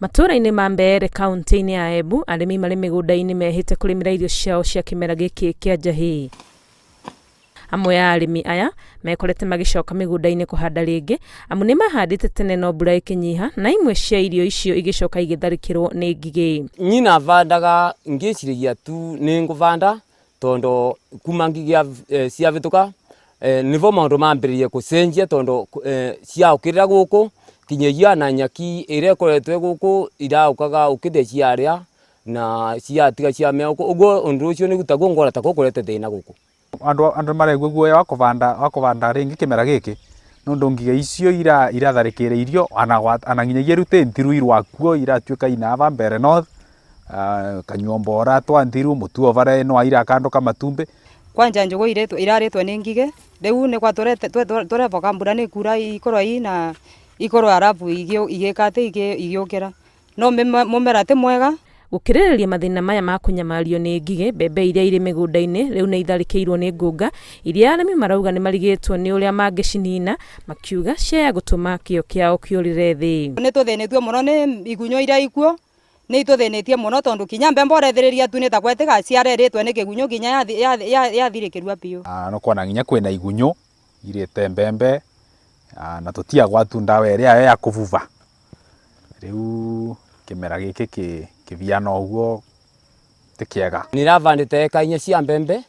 Matura-inĩ ma Mbeere kaunti-inĩ ya Embu, arĩmi marĩ mĩgũnda-inĩ mehĩte kũrĩmĩra irio ciao cia kĩmera gĩkĩ kĩa njahĩ. Amwe ya arĩmi aya mekorete magicoka mĩgũnda-inĩ kũhanda rĩngĩ, amu nĩ mahandĩte tene no mbura ĩkĩnyiha na imwe cia irio icio igĩcoka igĩtharĩkĩrwo nĩ ngigĩ. Nyina vandaga ngĩciragia tu nĩ ngũvanda tondo kuma ngigĩ ciavĩtũka nĩvo maũndũ mambĩrĩrie gũcenjia tondo ciaũkĩrĩra gũkũ kinyagia na nyaki ĩrĩa ĩkoretwo gũkũ iraukaga ũkĩthĩa ciarĩa na ciatiga ciamea ũguo ũndũ ũcio nĩ gũtagwo ngora ta kũkorete thĩna gũkũ. Andũ maregwa guoya wa kũvanda rĩngĩ kĩmera gĩkĩ nondũ ngigĩ icio iratharĩkĩra irio ana nginyagia rute ntiru irwakuo iratuĩka inava Mbeere North kanyuombora twa ntiru mũtuo vare no irakandoka matumbĩ. Kwanja njũgũ iraretwo nĩ ngigĩ rĩu nĩ kwa tũrevoka mbura nĩ kura ikorwo ina ikorwo arabu igĩkate igĩũkĩra no mũmera ti mwega. Gũkĩrĩrĩria mathĩna maya ma kũnyamario nĩ ngigĩ, mbembe iria irĩ mĩgũnda-inĩ rĩu nĩ itharĩkĩirwo nĩ ngũnga iria arĩmi marauga nĩ marigĩtwo nĩ ũrĩa mangĩcinina, makiuga ciaya gũtũma kĩo kĩao kĩũrĩre thĩ. Nĩ tũthĩnĩtio mũno nĩ igunyũ iria ikuo, nĩ itũthĩnĩtie mũno tondũ kinya mbembe ũrethĩrĩria tu nĩ ta gwetĩka ciarerĩtwo nĩ kĩgunyũ kinya yathirĩkĩrua biũ. No kuona nginya kwĩna igunyũ irĩte mbembe na tũtiagwa tu ndawa ĩrĩa ya kũvuva. Rĩu kĩmera gĩkĩ kĩviana ũguo ti kĩega. Nĩravandĩte eka 4 cia mbembe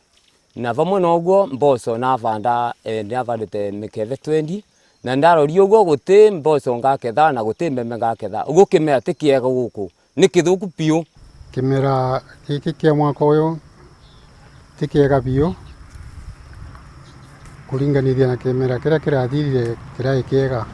na vamwe na ũguo mboco navanda nĩavandĩte mĩkeve 20 na ndaroria ũguo gũtĩ mboco ngaketha na gũtĩ mbembe ngaketha. Ũguo kĩmera ti kĩega gũkũ nĩ kĩthũku biũ. Kĩmera gĩkĩ kĩa mwaka ũyũ ti kĩega biũ kũringanithia na kĩmera kĩrĩa kĩrathirire kĩrarĩ kĩega.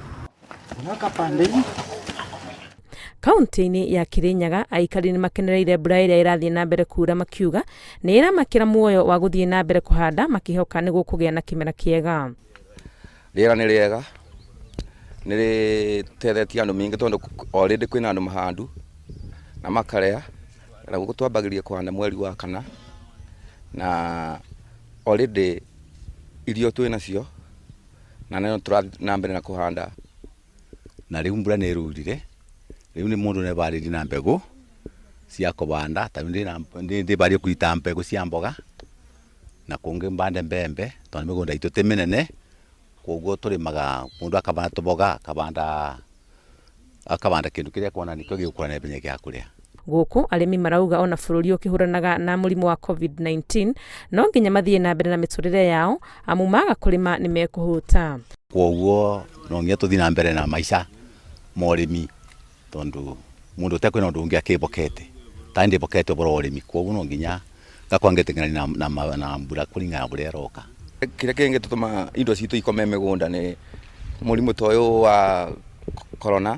Kaunti-inĩ ya Kirinyaga, Aikari nĩ makenereire mbura ĩrĩa ĩrathiĩ na mbere kuura makiuga nĩ ĩramakĩra muoyo wa gũthiĩ na mbere kũhanda makihoka nĩ gũkũgĩa na kĩmera kĩega. Rĩera nĩ rĩega nĩ rĩtethetie andũ mingĩ tondũ already kwĩna andũ mahandu na makarĩa na gũkũ twambagĩrĩria kũhanda mweri wa kana na already irio twĩ nacio na nĩ tũrathiĩ na mbere na kũhanda na rĩu mbura nĩ ĩrurire. Rĩu nĩ mũndũ nevarĩrie na mbegũ cia kũvanda ta ndĩvarie kũita mbegũ cia mboga na kũngĩ mbande mbembe tondũ mĩgũnda itũ ti mĩnene koguo tũrĩmaga mũndũ akavanda tũboga akavanda kĩndũ kĩrĩa kuona nĩkĩo gĩgũkũra na ihenya gĩa kũrĩa. Gũkũ arĩmi marauga ona bũrũri ũkĩhũranaga na mũrimũ wa COVID-19 no nginya mathiĩ na mbere na mĩtũrĩre yao amu maga kũrĩma nĩ mekũhũta. Koguo no nginya tũthiĩ na mbere na maica ma ũrĩmi tondu mundu tekwina undu ungi akibokete ta ndibokete bora urimi koguo no nginya gakwangetingana na mbura kuringana mbura eroka. Kĩrĩa kĩngĩ tũtũma indo citũ ikome mĩgũnda nĩ mũrimũ ta ũyũ wa corona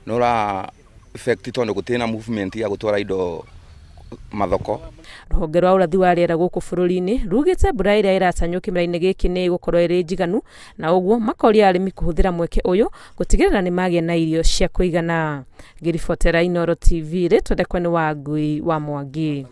no ra effect tondu gũtĩna movement ya gũtwara indo mathoko. Rũhonge rwa ũrathi wa rĩera gũkũ bũrũri-inĩ rugĩte mbura ĩrĩa ĩratanywo kĩmera-inĩ gĩkĩ nĩ gũkorwo ĩrĩ njiganu na ũguo makoria arĩmi kũhũthĩra mweke ũyũ gũtigĩrĩra nĩ magĩa na irio cia kũigana. Ngĩribotera Inooro TV rĩtwa rĩakwa nĩ Wangui wa Mwangi.